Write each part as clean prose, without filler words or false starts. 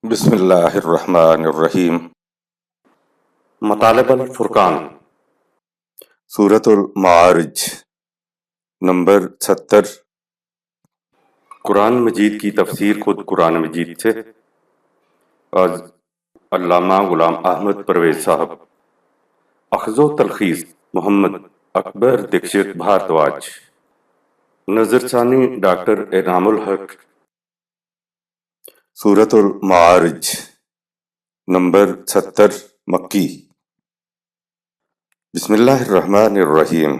بسم اللہ الرحمن الرحیم۔ مطالب الفرقان سورۃ المعارج نمبر 70۔ قرآن مجید کی تفسیر خود قرآن مجید سے از علامہ غلام احمد پرویز صاحب، اخذ و تلخیص محمد اکبر دکشت بھارتواج، نظر ثانی ڈاکٹر انعام الحق۔ سورۃ المعارج نمبر 70 مکی۔ بسم اللہ الرحمن الرحیم۔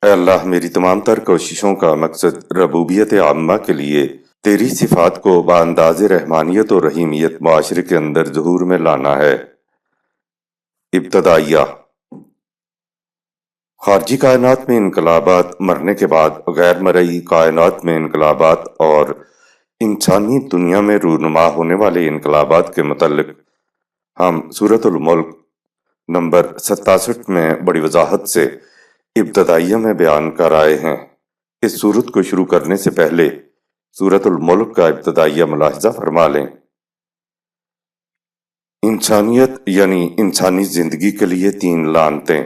اے اللہ، میری تمام تر کوششوں کا مقصد ربوبیت عامہ کے لیے تیری صفات کو بانداز رحمانیت و رحیمیت معاشرے کے اندر ظہور میں لانا ہے۔ ابتدائیہ۔ خارجی کائنات میں انقلابات مرنے کے بعد غیر مرئی کائنات میں انقلابات اور انسانی دنیا میں رونما ہونے والے انقلابات کے متعلق ہم سورۃ الملک نمبر 67 میں بڑی وضاحت سے ابتدائیہ میں بیان کر آئے ہیں۔ اس سورت کو شروع کرنے سے پہلے سورۃ الملک کا ابتدائیہ ملاحظہ فرما لیں۔ انسانیت یعنی انسانی زندگی کے لیے 3 لعنتیں،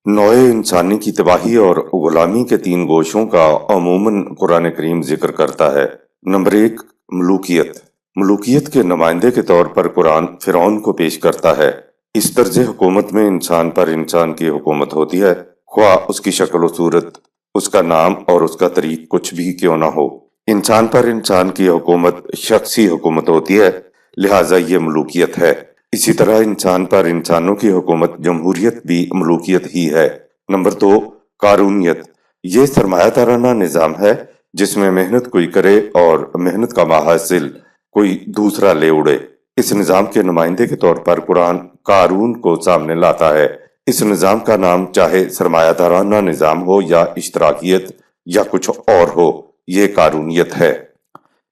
نوع انسانی کی تباہی اور غلامی کے 3 گوشوں کا عموماً قرآن کریم ذکر کرتا ہے۔ نمبر 1، ملوکیت۔ ملوکیت کے نمائندے کے طور پر قرآن فرعون کو پیش کرتا ہے۔ اس طرز حکومت میں انسان پر انسان کی حکومت ہوتی ہے، خواہ اس کی شکل و صورت، اس کا نام اور اس کا طریق کچھ بھی کیوں نہ ہو۔ انسان پر انسان کی حکومت شخصی حکومت ہوتی ہے، لہٰذا یہ ملوکیت ہے۔ اسی طرح انسان پر انسانوں کی حکومت جمہوریت بھی ملوکیت ہی ہے۔ نمبر 2، قارونیت۔ یہ سرمایہ دارانہ نظام ہے جس میں محنت کوئی کرے اور محنت کا محاصل کوئی دوسرا لے اڑے۔ اس نظام کے نمائندے کے طور پر قرآن قارون کو سامنے لاتا ہے۔ اس نظام کا نام چاہے سرمایہ دارانہ نظام ہو یا اشتراکیت یا کچھ اور ہو، یہ قارونیت ہے۔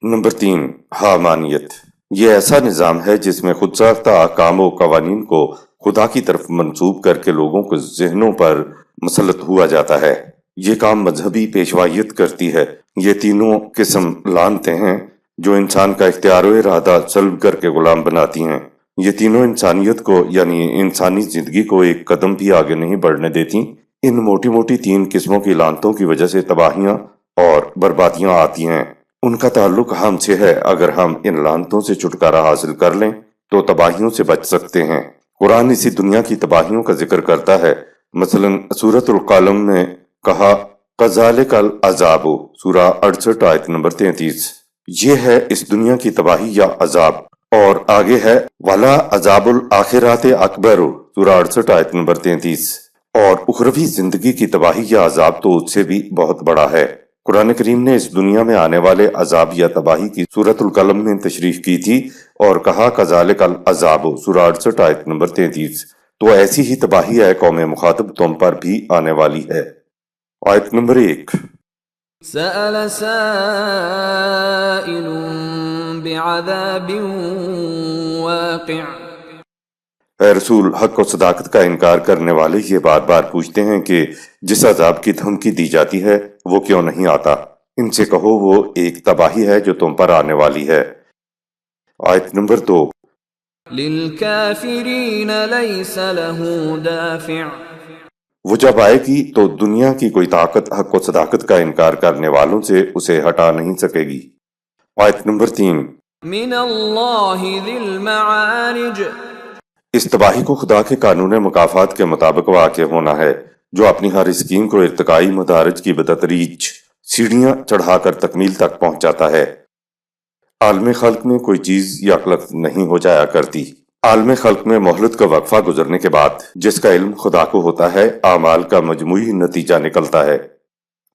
نمبر 3، حامانیت۔ یہ ایسا نظام ہے جس میں خود ساختہ احکام و قوانین کو خدا کی طرف منسوب کر کے لوگوں کے ذہنوں پر مسلط ہوا جاتا ہے۔ یہ کام مذہبی پیشوائیت کرتی ہے۔ یہ تینوں قسم لعنتیں ہیں جو انسان کا اختیار و ارادہ سلب کر کے غلام بناتی ہیں۔ یہ تینوں انسانیت کو یعنی انسانی زندگی کو ایک قدم بھی آگے نہیں بڑھنے دیتی۔ ان موٹی موٹی 3 قسموں کی لعنتوں کی وجہ سے تباہیاں اور بربادیاں آتی ہیں۔ ان کا تعلق ہم سے ہے۔ اگر ہم ان لعنتوں سے چھٹکارا حاصل کر لیں تو تباہیوں سے بچ سکتے ہیں۔ قرآن اسی دنیا کی تباہیوں کا ذکر کرتا ہے۔ مثلا سورۃ القلم میں کہا کذالک العذاب، سورہ 68 آیت نمبر 33۔ یہ ہے اس دنیا کی تباہی یا عذاب۔ اور آگے ہے وَلَا عَذَابُ الْآخِرَةِ أَكْبَرُ، سورہ 68 آیت نمبر 33۔ اور اخروی زندگی کی تباہی یا عذاب تو اس سے بھی بہت بڑا ہے۔ قرآن کریم نے اس دنیا میں آنے والے عذاب یا تباہی کی سورۃ القلم میں تشریح کی تھی اور کہا کذالک العذاب، سورہ 68 آیت نمبر 33۔ تو ایسی ہی تباہی ہے قوم مخاطب تم پر بھی آنے والی ہے۔ آیت نمبر 1۔ سأل سائل بعذاب واقع۔ اے رسول، حق و صداقت کا انکار کرنے والے یہ بار بار پوچھتے ہیں کہ جس عذاب کی دھمکی دی جاتی ہے وہ کیوں نہیں آتا؟ ان سے کہو وہ ایک تباہی ہے جو تم پر آنے والی ہے۔ آیت نمبر 2۔ للکافرین لیس له دافع۔ وہ جب آئے گی تو دنیا کی کوئی طاقت حق و صداقت کا انکار کرنے والوں سے اسے ہٹا نہیں سکے گی۔ آیت نمبر 3۔ من اللہ ذی المعارج۔ اس تباہی کو خدا کے قانون مکافات کے مطابق واقع ہونا ہے جو اپنی ہر اسکیم کو ارتقائی مدارج کی بتدریج سیڑھیاں چڑھا کر تکمیل تک پہنچاتا ہے۔ عالم خلق میں کوئی چیز یکلخت نہیں ہو جایا کرتی۔ عالم خلق میں مہلت کا وقفہ گزرنے کے بعد جس کا علم خدا کو ہوتا ہے، اعمال کا مجموعی نتیجہ نکلتا ہے۔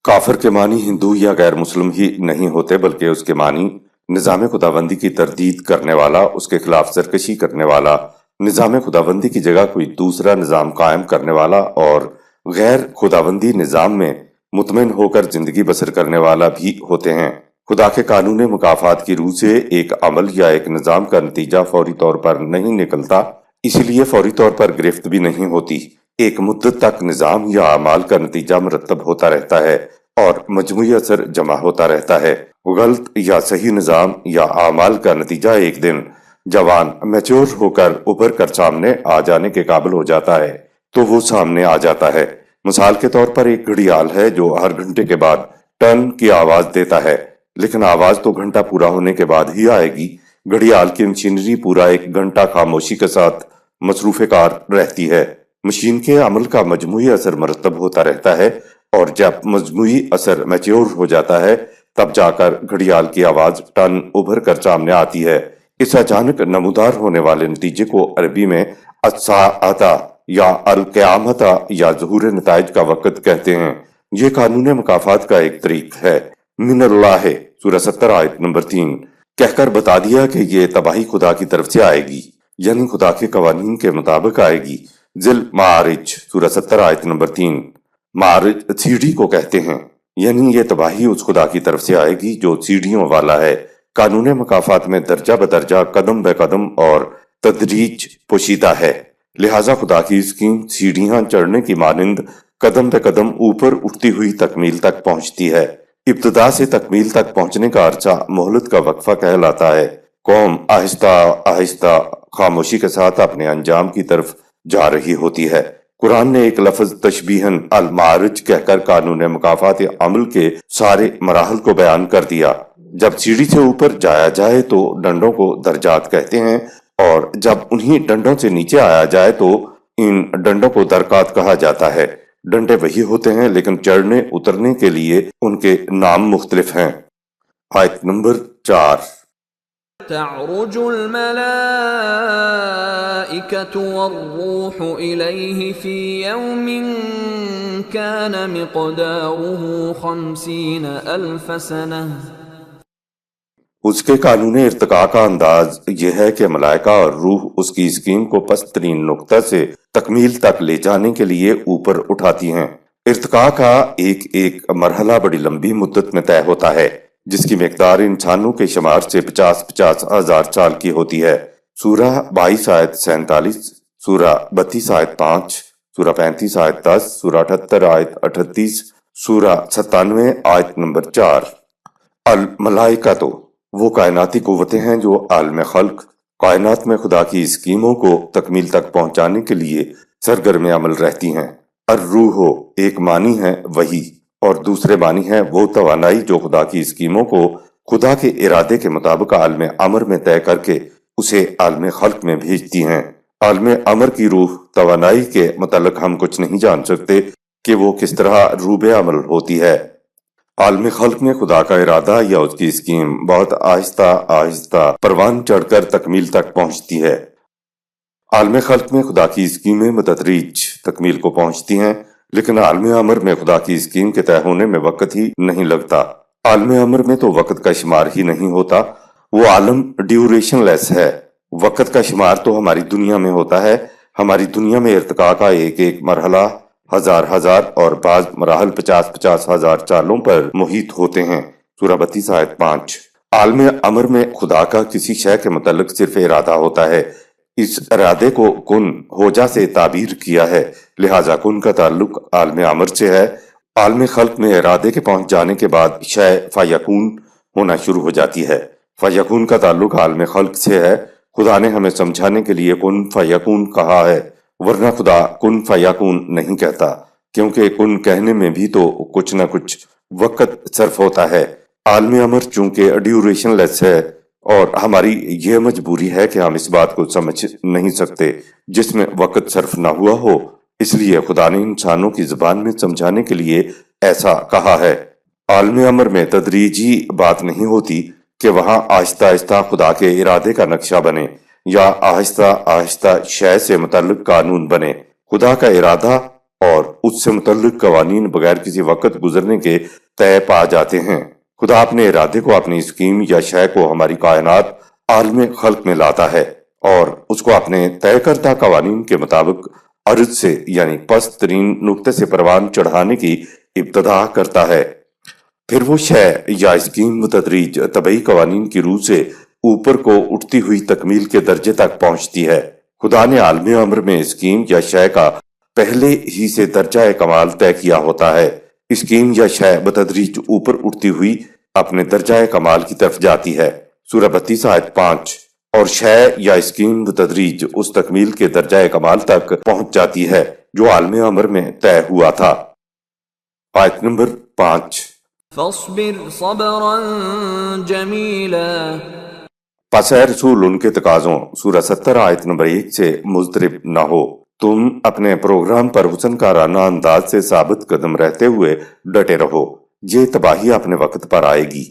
کافر کے معنی ہندو یا غیر مسلم ہی نہیں ہوتے بلکہ اس کے معنی نظام خداوندی کی تردید کرنے والا، اس کے خلاف سرکشی کرنے والا، نظام خداوندی کی جگہ کوئی دوسرا نظام قائم کرنے والا اور غیر خداوندی نظام میں مطمئن ہو کر زندگی بسر کرنے والا بھی ہوتے ہیں۔ خدا کے قانون مکافات کی روح سے ایک عمل یا ایک نظام کا نتیجہ فوری طور پر نہیں نکلتا، اسی لیے فوری طور پر گرفت بھی نہیں ہوتی۔ ایک مدت تک نظام یا اعمال کا نتیجہ مرتب ہوتا رہتا ہے اور مجموعی اثر جمع ہوتا رہتا ہے۔ غلط یا صحیح نظام یا اعمال کا نتیجہ ایک دن جوان میچور ہو کر ابھر کر سامنے آ جانے کے قابل ہو جاتا ہے تو وہ سامنے آ جاتا ہے۔ مثال کے طور پر ایک گھڑیال ہے جو ہر گھنٹے کے بعد ٹن کی آواز دیتا ہے، لیکن آواز تو گھنٹہ پورا ہونے کے بعد ہی آئے گی۔ گھڑیال کی مشینری پورا ایک گھنٹہ خاموشی کے ساتھ مصروف کار رہتی ہے۔ مشین کے عمل کا مجموعی اثر مرتب ہوتا رہتا ہے، اور جب مجموعی اثر میچور ہو جاتا ہے تب جا کر گھڑیال کی آواز ٹن ابھر کر سامنے آتی ہے۔ اس اچانک نمودار ہونے والے نتیجے کو عربی میں الساعۃ یا القیامۃ یا ظہور نتائج کا وقت کہتے ہیں۔ یہ قانون مکافات کا ایک طریق ہے۔ من اللہ سورہ 70 آیت نمبر 3 کہہ کر بتا دیا کہ یہ تباہی خدا کی طرف سے آئے گی، یعنی خدا کے قوانین کے مطابق آئے گی۔ ذل معارج سورہ 70 آیت نمبر 3 معارج سیڑھی کو کہتے ہیں، یعنی یہ تباہی اس خدا کی طرف سے آئے گی جو سیڑھیوں والا ہے۔ قانون مکافات میں درجہ بدرجہ، قدم بے قدم اور تدریج پوشیدہ ہے، لہٰذا خدا کی اسکیم سیڑھیاں چڑھنے کی مانند قدم بے قدم اوپر اٹھتی ہوئی تکمیل تک پہنچتی ہے۔ ابتدا سے تکمیل تک پہنچنے کا عرصہ مہلت کا وقفہ کہلاتا ہے۔ قوم آہستہ آہستہ خاموشی کے ساتھ اپنے انجام کی طرف جا رہی ہوتی ہے۔ قرآن نے ایک لفظ تشبیہاً المعارج کہہ کر قانون مکافات عمل کے سارے مراحل کو بیان کر دیا۔ جب سیڑھی سے اوپر جایا جائے تو ڈنڈوں کو درجات کہتے ہیں، اور جب انہی ڈنڈوں سے نیچے آیا جائے تو ان ڈنڈوں کو درکات کہا جاتا ہے۔ ڈنڈے وہی ہوتے ہیں لیکن چڑھنے اترنے کے لیے ان کے نام مختلف ہیں۔ آیت نمبر 4 تعرج الملائكة والروح إليه في يوم كان مقداره 50,000 سنة۔ اس کے قانون ارتقاء کا انداز یہ ہے کہ ملائکہ اور روح اس کی اسکیم کو پست ترین نقطہ سے تکمیل تک لے جانے کے لیے اوپر اٹھاتی ہیں۔ ارتقاء کا ایک ایک مرحلہ بڑی لمبی مدت میں طے ہوتا ہے، جس کی مقدار انسانوں کے شمار سے 50 ہزار سال کی ہوتی ہے۔ سورہ 22 آیت 47، سورہ 32 آیت 5، سورہ 35 آیت 10، سورہ 78 آیت 38، سورہ 97 آیت نمبر 4۔ الملائکہ تو وہ کائناتی قوتیں ہیں جو عالم خلق کائنات میں خدا کی اسکیموں کو تکمیل تک پہنچانے کے لیے سرگرم عمل رہتی ہیں۔ الروح ایک معنی ہے وحی، اور دوسرے معنی ہے وہ توانائی جو خدا کی اسکیموں کو خدا کے ارادے کے مطابق عالم امر میں طے کر کے اسے عالم خلق میں بھیجتی ہیں۔ عالم امر کی روح توانائی کے متعلق ہم کچھ نہیں جان سکتے کہ وہ کس طرح روب عمل ہوتی ہے۔ عالم خلق میں خدا کا ارادہ یا اس کی اسکیم بہت آہستہ آہستہ پروان چڑھ کر تکمیل تک پہنچتی ہے۔ عالم خلق میں خدا کی اسکیمیں بتدریج تکمیل کو پہنچتی ہیں، لیکن عالم امر میں خدا کی اسکیم کے طے ہونے میں وقت ہی نہیں لگتا۔ عالم امر میں تو وقت کا شمار ہی نہیں ہوتا، وہ عالم ڈیوریشن لیس ہے۔ وقت کا شمار تو ہماری دنیا میں ہوتا ہے۔ ہماری دنیا میں ارتقاء کا ایک ایک مرحلہ ہزار اور بعض مراحل 50 ہزار سالوں پر محیط ہوتے ہیں۔ سورہ 32 آیت 5۔ عالم امر میں خدا کا کسی شے کے متعلق صرف ارادہ ہوتا ہے۔ اس ارادے کو کن ہوجا سے تعبیر کیا ہے، لہٰذا کن کا تعلق عالم امر سے ہے۔ عالم خلق میں ارادے کے پہنچ جانے کے بعد شے فیکون ہونا شروع ہو جاتی ہے۔ فیکون کا تعلق عالم خلق سے ہے۔ خدا نے ہمیں سمجھانے کے لیے کن فیکون کہا ہے، ورنہ خدا کن فیکون نہیں کہتا، کیونکہ کن کہنے میں بھی تو کچھ نہ کچھ وقت صرف ہوتا ہے۔ عالم امر چونکہ ڈیوریشن لیس ہے، اور ہماری یہ مجبوری ہے کہ ہم اس بات کو سمجھ نہیں سکتے جس میں وقت صرف نہ ہوا ہو، اس لیے خدا نے انسانوں کی زبان میں سمجھانے کے لیے ایسا کہا ہے۔ عالم امر میں تدریجی بات نہیں ہوتی کہ وہاں آہستہ آہستہ خدا کے ارادے کا نقشہ بنے یا آہستہ آہستہ شے سے متعلق قانون بنے۔ خدا کا ارادہ اور اس سے متعلق قوانین بغیر کسی وقت گزرنے کے طے پا جاتے ہیں۔ خدا اپنے ارادے کو، اپنی اسکیم یا شے کو ہماری کائنات عالم خلق میں لاتا ہے اور اس کو اپنے طے کردہ قوانین کے مطابق عرض سے یعنی پست ترین نقطے سے پروان چڑھانے کی ابتدا کرتا ہے۔ پھر وہ شے یا اسکیم بتدریج طبعی قوانین کی روح سے اوپر کو اٹھتی ہوئی تکمیل کے درجے تک پہنچتی ہے۔ خدا نے عالم امر میں اسکیم یا شے کا پہلے ہی سے درجہ کمال طے کیا ہوتا ہے۔ اسکیم یا شے بتدریج اوپر اٹھتی ہوئی اپنے درجہ کمال کی طرف جاتی ہے۔ سورہ 32 آیت 5۔ اور شے یا اسکیم بتدریج اس تکمیل کے درجہ کمال تک پہنچ جاتی ہے جو عالم امر میں طے ہوا تھا۔ آیت نمبر 5۔ فاصبر صبرا جمیلا، پس اے رسول ان کے تقاضوں سورہ 70 آیت نمبر 1 سے مضطرب نہ ہو، تم اپنے پروگرام پر حسن کارانہ انداز سے ثابت قدم رہتے ہوئے ڈٹے رہو، یہ تباہی اپنے وقت پر آئے گی۔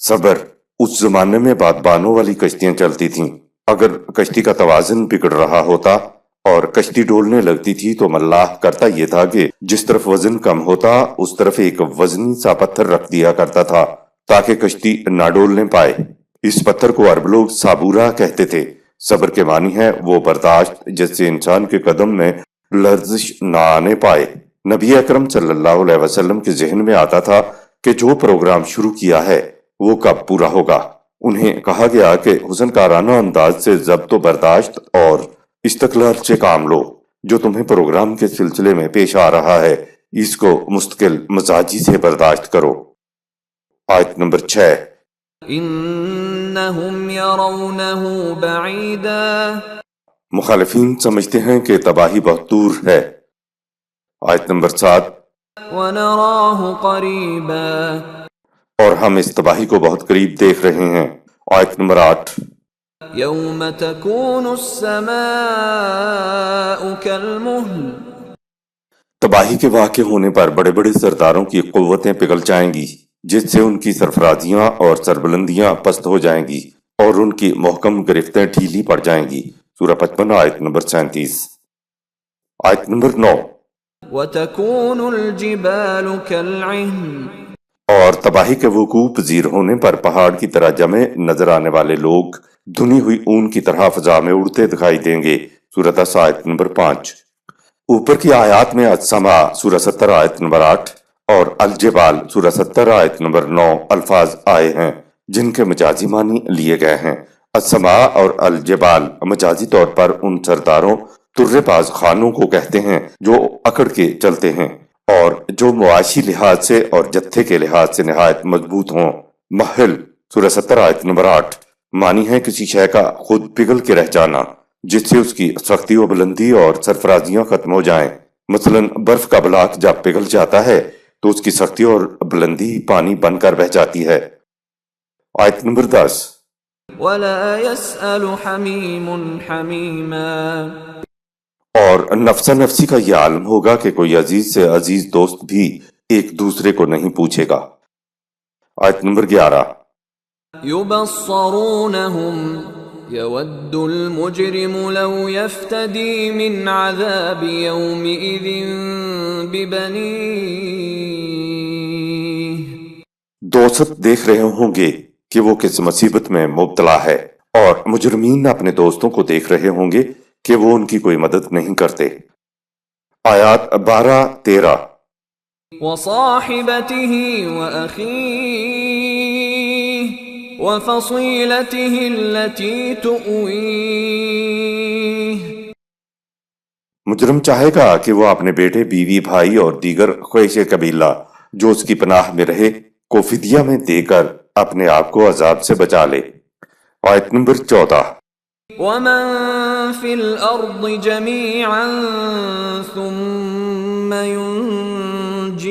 صبر، اس زمانے میں بادبانوں والی کشتیاں چلتی تھیں، اگر کشتی کا توازن بگڑ رہا ہوتا اور کشتی ڈولنے لگتی تھی تو ملاح کرتا یہ تھا کہ جس طرف وزن کم ہوتا اس طرف ایک وزنی سا پتھر رکھ دیا کرتا تھا تاکہ کشتی نہ ڈولنے پائے۔ اس پتھر کو عرب لوگ صابورہ کہتے تھے۔ صبر کے معنی ہے وہ برداشت جس سے انسان کے قدم میں لرزش نہ آنے پائے۔ نبی اکرم صلی اللہ علیہ وسلم کے ذہن میں آتا تھا کہ جو پروگرام شروع کیا ہے وہ کب پورا ہوگا۔ انہیں کہا گیا کہ حسن کارانہ انداز سے ضبط و برداشت اور استقلال سے کام لو، جو تمہیں پروگرام کے سلسلے میں پیش آ رہا ہے اس کو مستقل مزاجی سے برداشت کرو۔ آیت نمبر 6۔ انہم یرونہ بعیدا، مخالفین سمجھتے ہیں کہ تباہی بہت دور ہے۔ آیت نمبر 7۔ ونراہ قریبا، اور ہم اس تباہی کو بہت قریب دیکھ رہے ہیں۔ آیت نمبر 8۔ یوم تکون السماء کالمہل، تباہی کے واقع ہونے پر بڑے بڑے سرداروں کی قوتیں پگھل جائیں گی جس سے ان کی سرفرازیاں اور سربلندیاں پست ہو جائیں گی اور ان کی محکم گرفتیں ڈھیلی پڑ جائیں گی۔ سورہ 55 آیت نمبر 37۔ آیت نمبر 9۔ وتکون الجبال کالعہن، اور تباہی کے وقوع پذیر ہونے پر پہاڑ کی طرح جمے نظر آنے والے لوگ دھنی ہوئی اون کی طرح فضا میں اڑتے دکھائی دیں گے۔ سورہ 10 آیت نمبر 5۔ اوپر کی آیات میں السماء سورہ 70 آیت نمبر 8 اور الجبال سورہ 70 آیت نمبر 9 الفاظ آئے ہیں جن کے مجازی معنی لیے گئے ہیں۔ السماء اور الجبال مجازی طور پر ان سرداروں ترے باز خانوں کو کہتے ہیں جو اکڑ کے چلتے ہیں اور جو معاشی لحاظ سے اور جتھے کے لحاظ سے نہایت مضبوط ہوں۔ محل سورہ 70 آیت نمبر 8 معنی ہے کسی شے کا خود پگھل کے رہ جانا جس سے اس کی سختی و بلندی اور سرفرازیاں ختم ہو جائیں۔ مثلا برف کا بلاک جب پگھل جاتا ہے تو اس کی سختی اور بلندی پانی بن کر بہہ جاتی ہے۔ آیت نمبر 10۔ ولا يسأل حمیم حمیما، اور نفسا نفسی کا یہ عالم ہوگا کہ کوئی عزیز سے عزیز دوست بھی ایک دوسرے کو نہیں پوچھے گا۔ آیت نمبر 11۔ یبصرونہم یود المجرم لو یفتدی من عذاب یومئذ ببنیہ، دوست دیکھ رہے ہوں گے کہ وہ کس مصیبت میں مبتلا ہے اور مجرمین اپنے دوستوں کو دیکھ رہے ہوں گے کہ وہ ان کی کوئی مدد نہیں کرتے۔ آیات 12-13۔ وصاحبته وأخيه وفصيلته التي تؤويه، مجرم چاہے گا کہ وہ اپنے بیٹے، بیوی، بھائی اور دیگر خویش قبیلہ جو اس کی پناہ میں رہے کو فدیہ میں دے کر اپنے آپ کو عذاب سے بچا لے۔ آیت نمبر 14۔ ومن في الأرض جميعا ثم ينجيه،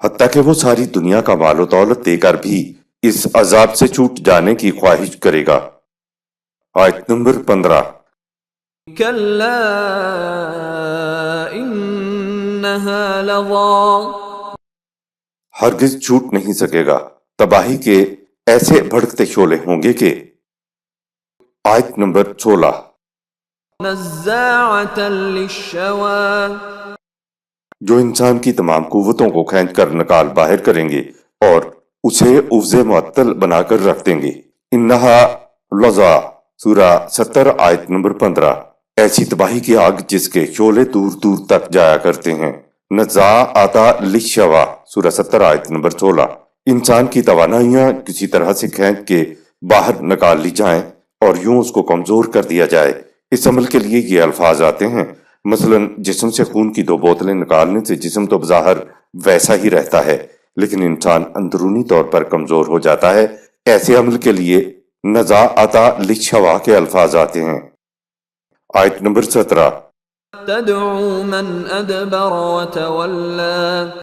حتیٰ کہ وہ ساری دنیا کا مال و دولت دے کر بھی اس عذاب سے چھوٹ جانے کی خواہش کرے گا۔ آیت نمبر 15۔ كلا إنها لظى، ہرگز چھوٹ نہیں سکے گا، تباہی کے ایسے بھڑکتے شعلے ہوں گے کہ۔ آیت نمبر 16۔ نزاعة للشوى، جو انسان کی تمام قوتوں کو کھینچ کر نکال باہر کریں گے اور اسے عوض معطل بنا کر رکھ دیں گے۔ انہا لظا سورہ 70 آیت نمبر 15۔ ایسی تباہی کی آگ جس کے شعلے دور دور تک جایا کرتے ہیں۔ نزاعة للشوى سورہ 70 آیت نمبر 16۔ انسان کی توانائیاں کسی طرح سے کھینچ کے باہر نکال لی جائیں اور یوں اس کو کمزور کر دیا جائے۔ اس عمل کے لیے یہ الفاظ آتے ہیں مثلاً جسم سے خون کی 2 بوتلیں نکالنے سے جسم تو بظاہر ویسا ہی رہتا ہے، لیکن انسان اندرونی طور پر کمزور ہو جاتا ہے۔ ایسے عمل کے لیے نزاعتا للشوا کے الفاظ آتے ہیں۔ آیت نمبر 17۔ تدعو من ادبر وتولى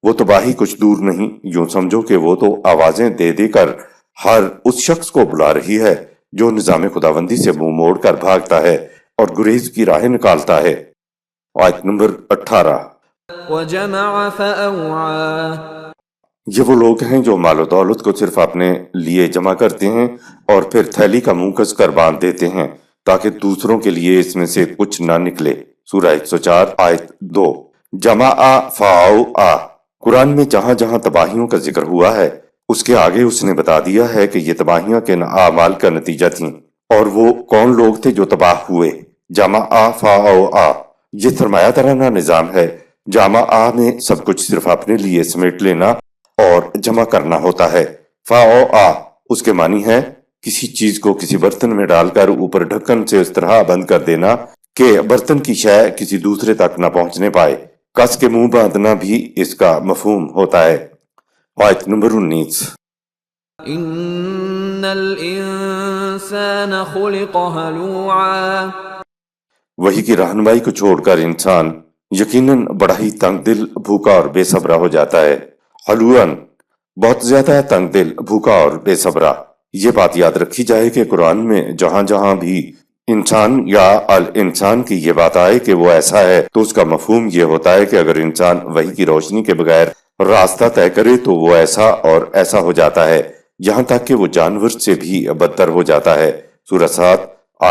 وہ تباہی کچھ دور نہیں، یوں سمجھو کہ وہ تو آوازیں دے دے کر ہر اس شخص کو بلا رہی ہے جو نظام خداوندی سے منہ موڑ کر بھاگتا ہے اور گریز کی راہیں نکالتا ہے۔ آیت نمبر 18۔ وجمع فأوعى یہ وہ لوگ ہیں جو مال و دولت کو صرف اپنے لیے جمع کرتے ہیں اور پھر تھیلی کا منہ کس کر باندھ دیتے ہیں تاکہ دوسروں کے لیے اس میں سے کچھ نہ نکلے۔ سورہ 104 آیت 2۔ جمع فاؤ قرآن میں جہاں جہاں تباہیوں کا ذکر ہوا ہے اس کے آگے اس نے بتا دیا ہے کہ یہ تباہیاں کن اعمال کا نتیجہ تھیں اور وہ کون لوگ تھے جو تباہ ہوئے۔ جمع فاؤ یہ سرمایہ ترانہ نظام ہے۔ جمع میں سب کچھ صرف اپنے لیے سمیٹ لینا اور جمع کرنا ہوتا ہے۔ فاؤ اس کے معنی ہے کسی چیز کو کسی برتن میں ڈال کر اوپر ڈھکن سے اس طرح بند کر دینا کہ برتن کی شے کسی دوسرے تک نہ پہنچنے پائے۔ کس کے منہ باندھنا بھی اس کا مفہوم ہوتا ہے۔ آیت نمبر 19۔ ان الانسان خلق هلوعا وحی کی رہنمائی کو چھوڑ کر انسان یقیناً بڑا ہی تنگ دل، بھوکا اور بے صبرا ہو جاتا ہے۔ حلوعاً بہت زیادہ تنگ دل، بھوکا اور بے صبرا۔ یہ بات یاد رکھی جائے کہ قرآن میں جہاں جہاں بھی انسان یا الانسان کی یہ بات آئے کہ وہ ایسا ہے تو اس کا مفہوم یہ ہوتا ہے کہ اگر انسان وحی کی روشنی کے بغیر راستہ طے کرے تو وہ ایسا اور ایسا ہو جاتا ہے، یہاں تک کہ وہ جانور سے بھی بدتر ہو جاتا ہے۔ سورہ 7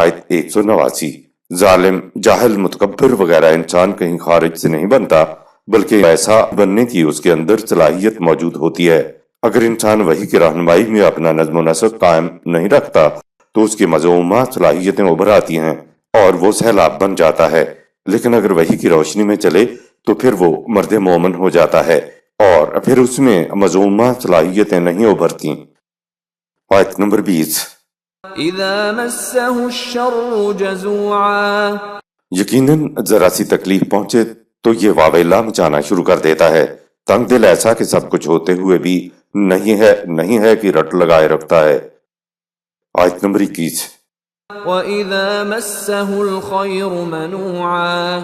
آیت 189۔ ظالم، جاہل، متکبر وغیرہ انسان کہیں خارج سے نہیں بنتا بلکہ ایسا بننے کی اس کے اندر صلاحیت موجود ہوتی ہے۔ اگر انسان وحی کی رہنمائی میں اپنا نظم و نسق قائم نہیں رکھتا تو اس کی مذمومہ صلاحیتیں ابھر آتی ہیں اور وہ سیلاب بن جاتا ہے، لیکن اگر وحی کی روشنی میں چلے تو پھر وہ مرد مومن ہو جاتا ہے اور پھر اس میں مذمومہ صلاحیتیں نہیں ابھرتی۔ آیت نمبر 20۔ اذا مسه الشر جزوعا یقیناً ذرا سی تکلیف پہنچے تو یہ واویلا مچانا شروع کر دیتا ہے۔ تنگ دل ایسا کہ سب کچھ ہوتے ہوئے بھی نہیں ہے کہ رٹ لگائے رکھتا ہے۔ آیت نمبر 21۔ واذا مسه الخير منوعا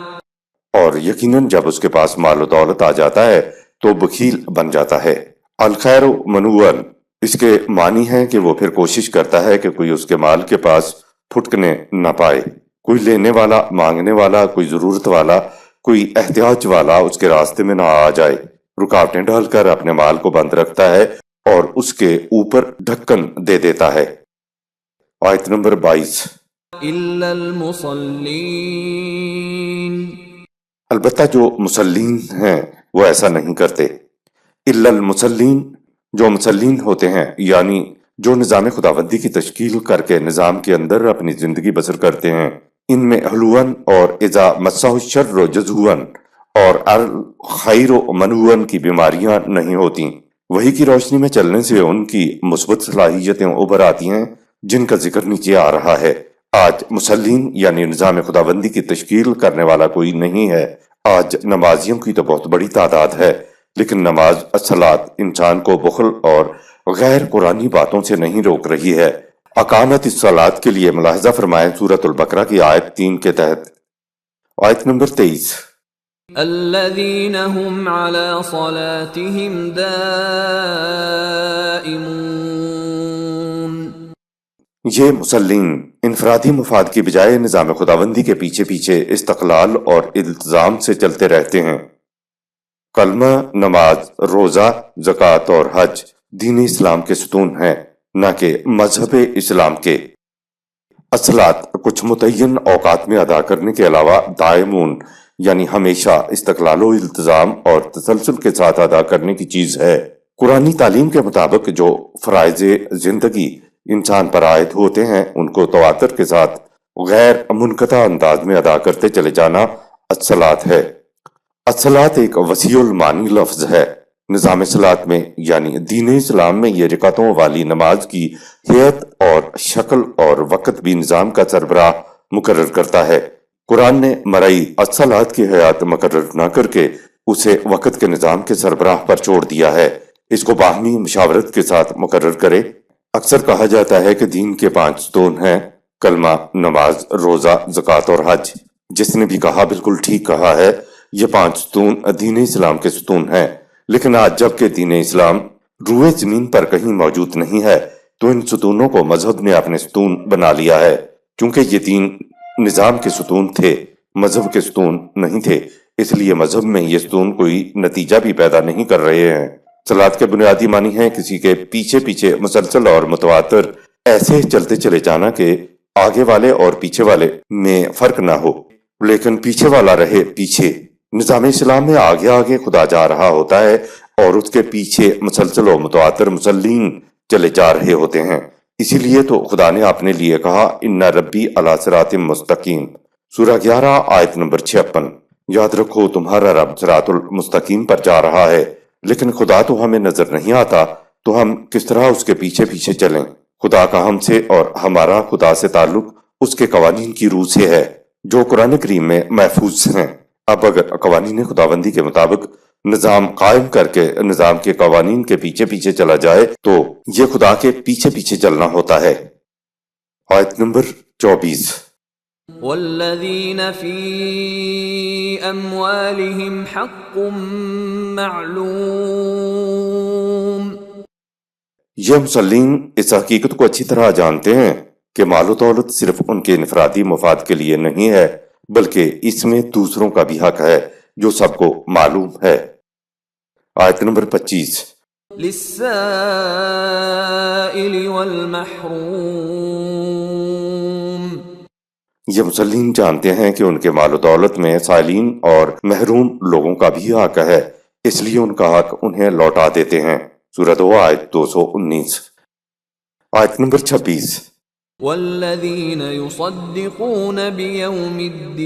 اور یقیناً جب اس کے پاس مال و دولت آ جاتا ہے تو بخیل بن جاتا ہے۔ الخیر منوعاً اس کے معنی ہے کہ وہ پھر کوشش کرتا ہے کہ کوئی اس کے مال کے پاس پھٹکنے نہ پائے، کوئی لینے والا، مانگنے والا، کوئی ضرورت والا، کوئی احتیاج والا اس کے راستے میں نہ آ جائے، رکاوٹیں ڈال کر اپنے مال کو بند رکھتا ہے اور اس کے اوپر ڈھکن دے دیتا ہے۔ آیت نمبر 22۔ الا المصلين البتہ جو مسلین ہیں وہ ایسا نہیں کرتے۔ الا المصلین جو مسلین ہوتے ہیں یعنی جو نظام خداوندی کی تشکیل کر کے نظام کے اندر اپنی زندگی بسر کرتے ہیں، ان میں حلوان اور اذا مسہ الشر جزوعاً اور الخیر منوعاً کی بیماریاں نہیں ہوتی۔ وحی کی روشنی میں چلنے سے ان کی مثبت صلاحیتیں ابھر آتی ہیں جن کا ذکر نیچے آ رہا ہے۔ آج مسلین یعنی نظام خداوندی کی تشکیل کرنے والا کوئی نہیں ہے۔ آج نمازیوں کی تو بہت بڑی تعداد ہے، لیکن نماز الصلاۃ انسان کو بخل اور غیر قرآنی باتوں سے نہیں روک رہی ہے۔ اقامت الصلاۃ کے لیے ملاحظہ فرمائیں سورۃ البقرہ کی آیت 3 کے تحت۔ آیت نمبر 23۔ الذين هم على صلاتهم دائمون یہ مسلین انفرادی مفاد کی بجائے نظام خداوندی کے پیچھے پیچھے استقلال اور التزام سے چلتے رہتے ہیں۔ کلمہ، نماز، روزہ، زکوٰۃ اور حج دین اسلام کے ستون ہیں، نہ کہ مذہب اسلام کے۔ الصلاۃ کچھ متعین اوقات میں ادا کرنے کے علاوہ دائمون یعنی ہمیشہ استقلال و التزام اور تسلسل کے ساتھ ادا کرنے کی چیز ہے۔ قرآنی تعلیم کے مطابق جو فرائض زندگی انسان پر عائد ہوتے ہیں ان کو تواتر کے ساتھ غیر منقطع انداز میں ادا کرتے چلے جانا الصلاۃ ہے۔ الصلاۃ ایک وسیع المعنی لفظ ہے۔ نظام صلاۃ میں یعنی دین اسلام میں یہ رکعتوں والی نماز کی ہیئت اور شکل اور وقت بھی نظام کا سربراہ مقرر کرتا ہے۔ قرآن نے مرئی الصلاۃ کی حیات مقرر نہ کر کے اسے وقت کے نظام کے سربراہ پر چھوڑ دیا ہے، اس کو باہمی مشاورت کے ساتھ مقرر کرے۔ اکثر کہا جاتا ہے کہ دین کے 5 ستون ہیں: کلمہ، نماز، روزہ، زکوٰۃ اور حج۔ جس نے بھی کہا بالکل ٹھیک کہا ہے، یہ 5 ستون دین اسلام کے ستون ہیں۔ لیکن آج جب کہ دین اسلام روئے زمین پر کہیں موجود نہیں ہے تو ان ستونوں کو مذہب نے اپنے ستون بنا لیا ہے، کیونکہ یہ دین نظام کے ستون تھے، مذہب کے ستون نہیں تھے، اس لیے مذہب میں یہ ستون کوئی نتیجہ بھی پیدا نہیں کر رہے ہیں۔ صلاۃ کے بنیادی معنی ہیں کسی کے پیچھے پیچھے مسلسل اور متواتر ایسے چلتے چلے جانا کہ آگے والے اور پیچھے والے میں فرق نہ ہو، لیکن پیچھے والا رہے پیچھے۔ نظام اسلام میں آگے آگے خدا جا رہا ہوتا ہے اور اس کے پیچھے مسلسل و متواتر مسلین چلے جا رہے ہوتے ہیں۔ اسی لیے تو خدا نے اپنے لیے کہا ان ربی علی صراط مستقیم، سورہ 11 آیت نمبر 56۔ یاد رکھو تمہارا رب صراط المستقیم پر جا رہا ہے، لیکن خدا تو ہمیں نظر نہیں آتا، تو ہم کس طرح اس کے پیچھے پیچھے چلیں؟ خدا کا ہم سے اور ہمارا خدا سے تعلق اس کے قوانین کی روح سے ہے جو قرآن کریم میں محفوظ ہیں۔ اب اگر قوانین خداوندی کے مطابق نظام قائم کر کے نظام کے قوانین کے پیچھے پیچھے چلا جائے تو یہ خدا کے پیچھے پیچھے چلنا ہوتا ہے۔ آیت نمبر 24۔ والذین فی اموالہم حق معلوم، یہ مسلم اس حقیقت کو اچھی طرح جانتے ہیں کہ مال و دولت صرف ان کے انفرادی مفاد کے لیے نہیں ہے، بلکہ اس میں دوسروں کا بھی حق ہے جو سب کو معلوم ہے۔ آیت نمبر 25۔ للسائل والمحروم، یہ مسلم جانتے ہیں کہ ان کے مال و دولت میں سائلین اور محروم لوگوں کا بھی حق ہے، اس لیے ان کا حق انہیں لوٹا دیتے ہیں۔ سورہ 2 آیت 219۔ آیت نمبر 26۔ والذین یصدقون بیوم الدین،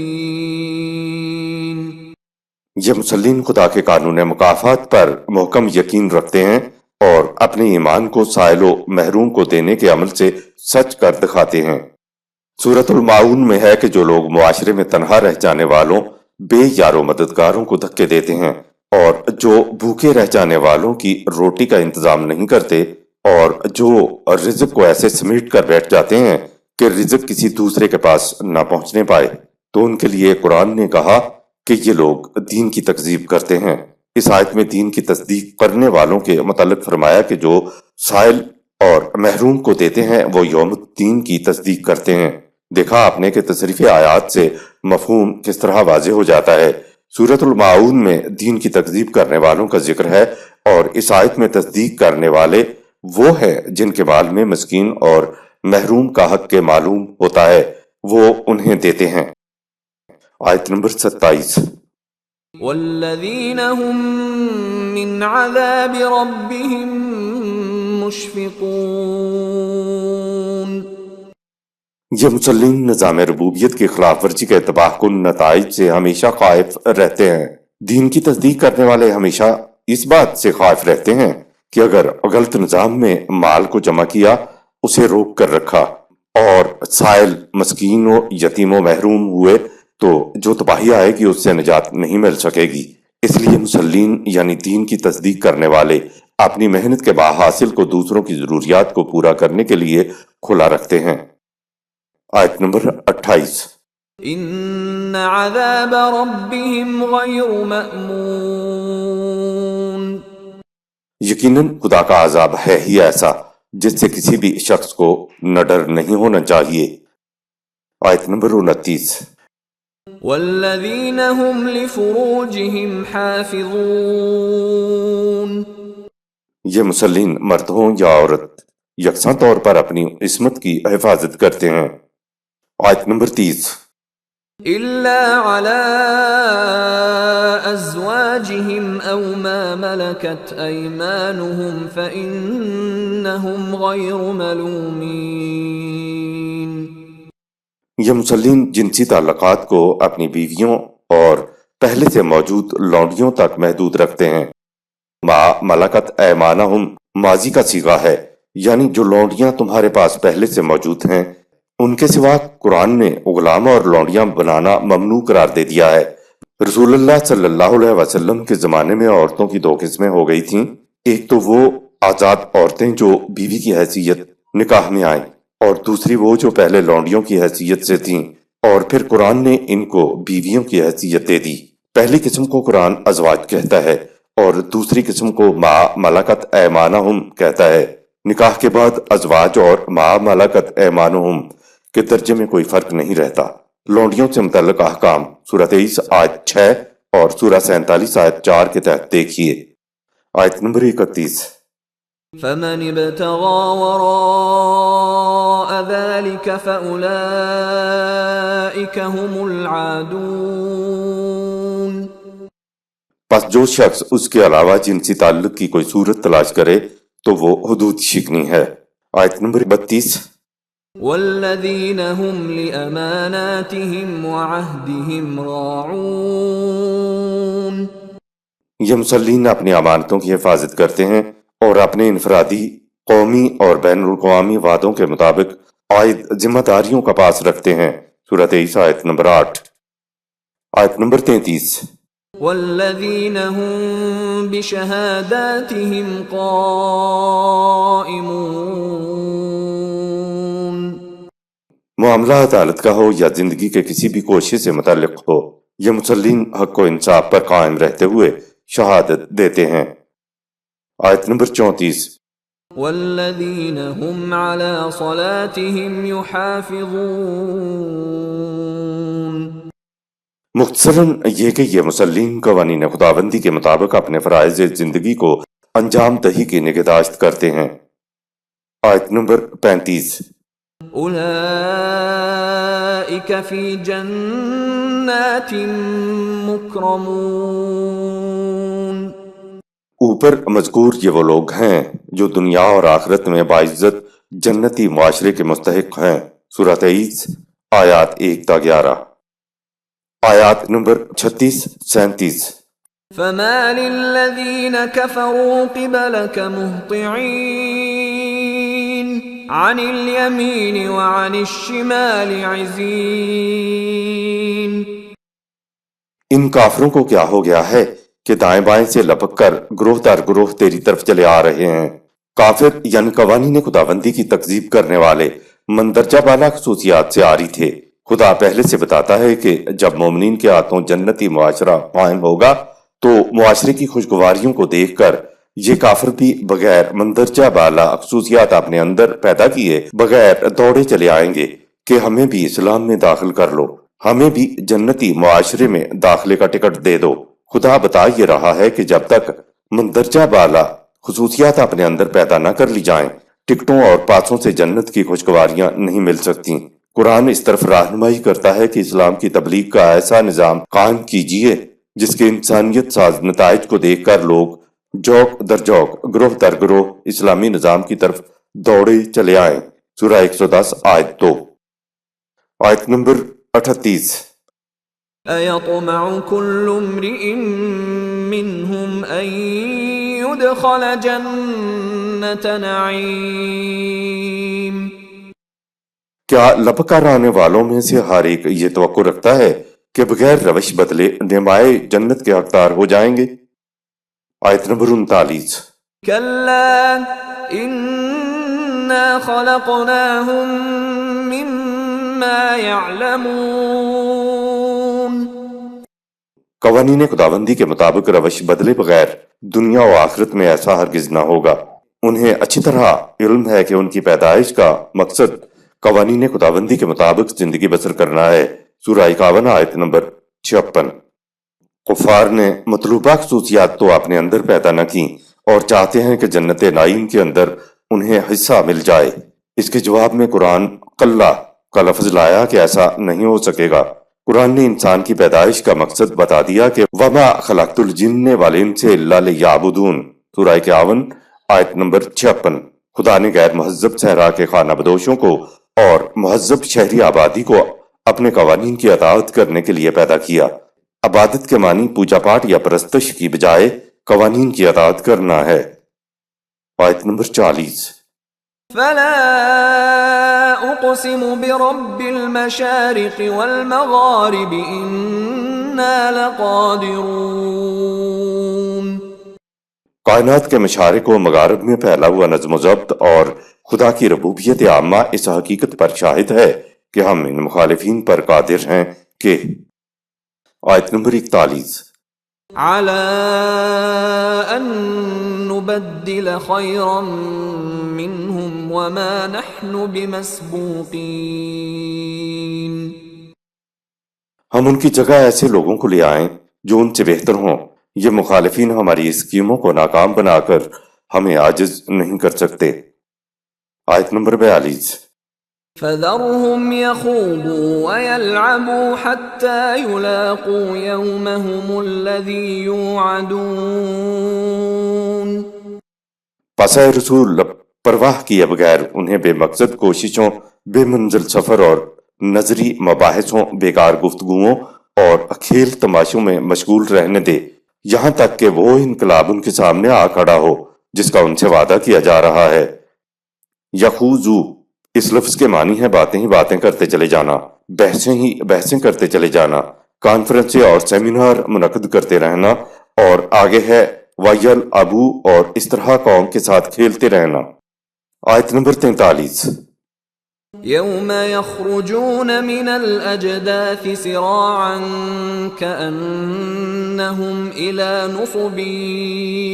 یہ مسلم خدا کے قانون مکافات پر محکم یقین رکھتے ہیں اور اپنے ایمان کو سائل و محروم کو دینے کے عمل سے سچ کر دکھاتے ہیں۔ سورۃ المعون میں ہے کہ جو لوگ معاشرے میں تنہا رہ جانے والوں، بے یار و مددگاروں کو دھکے دیتے ہیں اور جو بھوکے رہ جانے والوں کی روٹی کا انتظام نہیں کرتے اور جو رزق کو ایسے سمیٹ کر بیٹھ جاتے ہیں کہ رزق کسی دوسرے کے پاس نہ پہنچنے پائے، تو ان کے لیے قرآن نے کہا کہ یہ لوگ دین کی تکذیب کرتے ہیں۔ اس آیت میں دین کی تصدیق کرنے والوں کے متعلق فرمایا کہ جو سائل اور محروم کو دیتے ہیں وہ یوم الدین کی تصدیق کرتے ہیں۔ دیکھا آپ نے کہ تصریف آیات سے مفہوم کس طرح واضح ہو جاتا ہے۔ سورۃ المعون میں دین کی تکذیب کرنے والوں کا ذکر ہے اور اس آیت میں تصدیق کرنے والے وہ ہیں جن کے مال میں مسکین اور محروم کا حق کے معلوم ہوتا ہے، وہ انہیں دیتے ہیں۔ آیت نمبر 27۔ والذین هم من عذاب ربهم مشفقون، یہ مسلم نظام ربوبیت کی خلاف ورزی کے تباہ کن نتائج سے ہمیشہ خائف رہتے ہیں۔ دین کی تصدیق کرنے والے ہمیشہ اس بات سے خائف رہتے ہیں کہ اگر غلط نظام میں مال کو جمع کیا، اسے روک کر رکھا اور سائل مسکین و یتیم و محروم ہوئے تو جو تباہی آئے گی اس سے نجات نہیں مل سکے گی۔ اس لیے مسلم یعنی دین کی تصدیق کرنے والے اپنی محنت کے باحاصل کو دوسروں کی ضروریات کو پورا کرنے کے لیے کھلا رکھتے ہیں۔ آیت نمبر 28۔ ان عذاب ربهم غیر مأمون، یقیناً خدا کا عذاب ہے ہی ایسا جس سے کسی بھی شخص کو نہ ڈر نہیں ہونا چاہیے۔ آیت نمبر 29۔ والذین هم لفروجهم حافظون، یہ مسلم مرد ہوں یا عورت یکساں طور پر اپنی عصمت کی حفاظت کرتے ہیں۔ آیت نمبر 30۔ الا على ازواجهم او ما ملكت ايمانهم فانهم غير ملومين، یہ مسلم جنسی تعلقات کو اپنی بیویوں اور پہلے سے موجود لونڈیوں تک محدود رکھتے ہیں۔ ما ملکت ایمانہم ماضی کا صیغہ ہے، یعنی جو لونڈیاں تمہارے پاس پہلے سے موجود ہیں ان کے سوا قرآن نے غلام اور لونڈیاں بنانا ممنوع قرار دے دیا ہے۔ رسول اللہ صلی اللہ علیہ وسلم کے زمانے میں عورتوں کی دو قسمیں ہو گئی تھیں، ایک تو وہ آزاد عورتیں جو بیوی کی حیثیت نکاح میں آئیں، اور دوسری وہ جو پہلے لونڈیوں کی حیثیت سے تھیں اور پھر قرآن نے ان کو بیویوں کی حیثیت دے دی۔ پہلی قسم کو قرآن ازواج کہتا ہے اور دوسری قسم کو ما ملکت ایمانہم کہتا ہے۔ نکاح کے بعد ازواج اور ما ملکت ایمانہم کے درجے میں کوئی فرق نہیں رہتا۔ لونڈیوں سے متعلق احکام سورہ 23 آیت 6 اور سورہ 47 آیت 4 کے تحت دیکھیے۔ آیت نمبر 31۔ فمن ابتغى وراء ذلك فأولئك هم العادون۔ پس جو شخص اس کے علاوہ جنسی تعلق کی کوئی صورت تلاش کرے تو وہ حدود شکنی ہے۔ آیت نمبر 32۔ والذین هم لأماناتهم وعهدهم راعون۔ یہ مصلین اپنی امانتوں کی حفاظت کرتے ہیں اور اپنے انفرادی، قومی اور بین الاقوامی وعدوں کے مطابق عائد ذمہ داریوں کا پاس رکھتے ہیں۔ سورہ 23 آیت نمبر 8۔ آیت نمبر 33۔ والذین هم بشہاداتهم قائمون۔ معاملہ عدالت کا ہو یا زندگی کے کسی بھی کوشش سے متعلق ہو، یہ مصلین حق و انصاف پر قائم رہتے ہوئے شہادت دیتے ہیں۔ آیت نمبر 34۔ والذین هم علی صلاتهم یحافظون۔ مختصراً یہ کہ یہ مصلین قوانین خداوندی کے مطابق اپنے فرائض زندگی کو انجام دہی کی نگہداشت کرتے ہیں۔ آیت نمبر 35۔ اولئک فی جنات مکرمون۔ اوپر مذکور یہ وہ لوگ ہیں جو دنیا اور آخرت میں باعزت جنتی معاشرے کے مستحق ہیں۔ سورہ 23 آیات 1 تا 11۔ آیات نمبر 36 37۔ فما للذین کفروا قبلک مہطعین عن الیمین وعن الشمال عزین۔ ان کافروں کو کیا ہو گیا ہے کہ دائیں بائیں سے لپک کر گروہ در گروہ تیری طرف چلے آ رہے ہیں۔ کافر یعنی قوانین خداوندی کی تکذیب کرنے والے مندرجہ بالا خصوصیات سے عاری تھے۔ خدا پہلے سے بتاتا ہے کہ جب مومنین کے ہاتھوں جنتی معاشرہ قائم ہوگا تو معاشرے کی خوشگواریوں کو دیکھ کر یہ کافر بھی بغیر مندرجہ بالا خصوصیات اپنے اندر پیدا کیے بغیر دوڑے چلے آئیں گے کہ ہمیں بھی اسلام میں داخل کر لو، ہمیں بھی جنتی معاشرے میں داخلے کا ٹکٹ دے دو۔ خدا بتا یہ رہا ہے کہ جب تک مندرجہ بالا خصوصیات اپنے اندر پیدا نہ کر لی جائیں، ٹکٹوں اور پاسوں سے جنت کی خوشگواریاں نہیں مل سکتی۔ قرآن اس طرف رہنمائی کرتا ہے کہ اسلام کی تبلیغ کا ایسا نظام قائم کیجیے جس کے انسانیت ساز نتائج کو دیکھ کر لوگ جوق در جوق، گروہ در گروہ اسلامی نظام کی طرف دوڑے چلے آئیں۔ سورہ 110 آیت 2۔ آیت نمبر 38۔ ایطمع کل امرئ منہم ان يدخل جنت نعیم۔ کیا لپکار آنے والوں میں سے ہر ایک یہ توقع رکھتا ہے کہ بغیر روش بدلے نمائے جنت کے حقدار ہو جائیں گے؟ آیت نمبر 39۔ کلا انا خلقناہم مما یعلمون۔ قوانین خداوندی کے مطابق روش بدلے بغیر دنیا و آخرت میں ایسا ہرگز نہ ہوگا۔ انہیں اچھی طرح علم ہے کہ ان کی پیدائش کا مقصد قوانین خداوندی کے مطابق زندگی بسر کرنا ہے۔ سورہ 51 آیت نمبر 56۔ کفار نے مطلوبہ خصوصیات تو اپنے اندر پیدا نہ کی اور چاہتے ہیں کہ جنت نعیم کے اندر انہیں حصہ مل جائے۔ اس کے جواب میں قرآن کلا کا لفظ لایا کہ ایسا نہیں ہو سکے گا۔ قرآن نے انسان کی پیدائش کا مقصد بتا دیا کہ وما خلقت الجن والانس الا لیعبدون۔ سورہ 51 آیت نمبر 56۔ خدا نے غیر مہذب صحرا کے خانہ بدوشوں کو اور مہذب شہری آبادی کو اپنے قوانین کی اطاعت کرنے کے لیے پیدا کیا۔ عبادت کے معنی پوجا پاٹ یا پرستش کی بجائے قوانین کی اطاعت کرنا ہے۔ آیت نمبر 40۔ فلا اقسم برب المشارق والمغارب انا لقادرون. کائنات کے مشارق و مغارب میں پھیلا ہوا نظم و ضبط اور خدا کی ربوبیت عامہ اس حقیقت پر شاہد ہے کہ ہم ان مخالفین پر قادر ہیں کہ آیت نمبر 41 على ان نبدل خيرا منهم وما نحن بمسبوقين. ہم ان کی جگہ ایسے لوگوں کو لے آئیں جو ان سے بہتر ہوں. یہ مخالفین ہماری اسکیموں کو ناکام بنا کر ہمیں عاجز نہیں کر سکتے. آیت نمبر 42 فذرهم يخوضوا ويلعبوا حتى يلاقوا يومهم الذي يوعدون. پس اے رسول پرواہ کیے بغیر انہیں بے مقصد کوششوں، بے منزل سفر اور نظری مباحثوں، بیکار گفتگوؤں اور کھیل تماشوں میں مشغول رہنے دے یہاں تک کہ وہ انقلاب ان کے سامنے آ کھڑا ہو جس کا ان سے وعدہ کیا جا رہا ہے. یخوضو اس لفظ کے معنی ہے باتیں ہی باتیں کرتے چلے جانا، بحثیں ہی بحثیں کرتے چلے جانا، کانفرنسیں اور سیمینار منعقد کرتے رہنا، اور آگے ہے ویل ابو اور اس طرح قوم کے ساتھ کھیلتے رہنا. آیت نمبر 43 يوم يخرجون من الأجداث سراعا كأنهم إلى نصب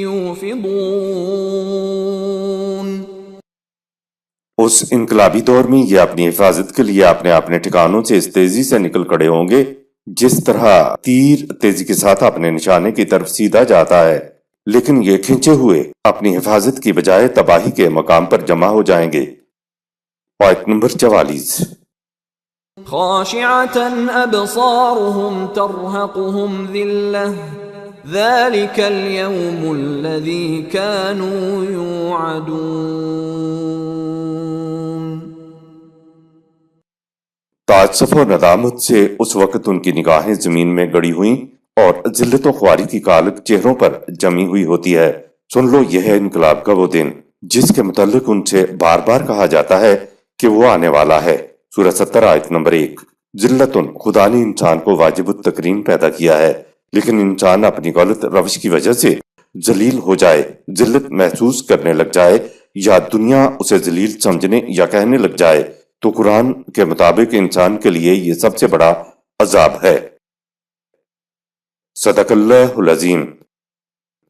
يوفضون. اس انقلابی دور میں یہ اپنی حفاظت کے لیے اپنے اپنے ٹھکانوں سے اس تیزی سے نکل کھڑے ہوں گے جس طرح تیر تیزی کے ساتھ اپنے نشانے کی طرف سیدھا جاتا ہے، لیکن یہ کھنچے ہوئے اپنی حفاظت کی بجائے تباہی کے مقام پر جمع ہو جائیں گے. آیت نمبر 44 خاشعة أبصارهم ترهقهم ذلة ذلك اليوم الذي كانوا يوعدون. تعصف و ندامت سے اس وقت ان کی نگاہیں زمین میں گڑی ہوئیں اور ذلت و خواری کی کالک چہروں پر جمی ہوئی ہوتی ہے. سن لو یہ ہے انقلاب کا وہ دن جس کے متعلق ان سے بار بار کہا جاتا ہے کہ وہ آنے والا ہے. سورہ 70 آیت نمبر 1. ذلتن خدا نے انسان کو واجب التکریم پیدا کیا ہے، لیکن انسان اپنی غلط روش کی وجہ سے ذلیل ہو جائے، ذلت محسوس کرنے لگ جائے یا دنیا اسے ذلیل سمجھنے یا کہنے لگ جائے تو قرآن کے مطابق انسان کے لیے یہ سب سے بڑا عذاب ہے. صدق اللہ العظیم.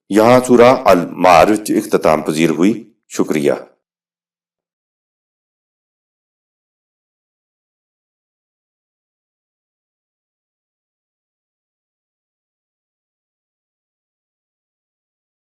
یہاں سورہ المعارج اختتام پذیر ہوئی. شکریہ.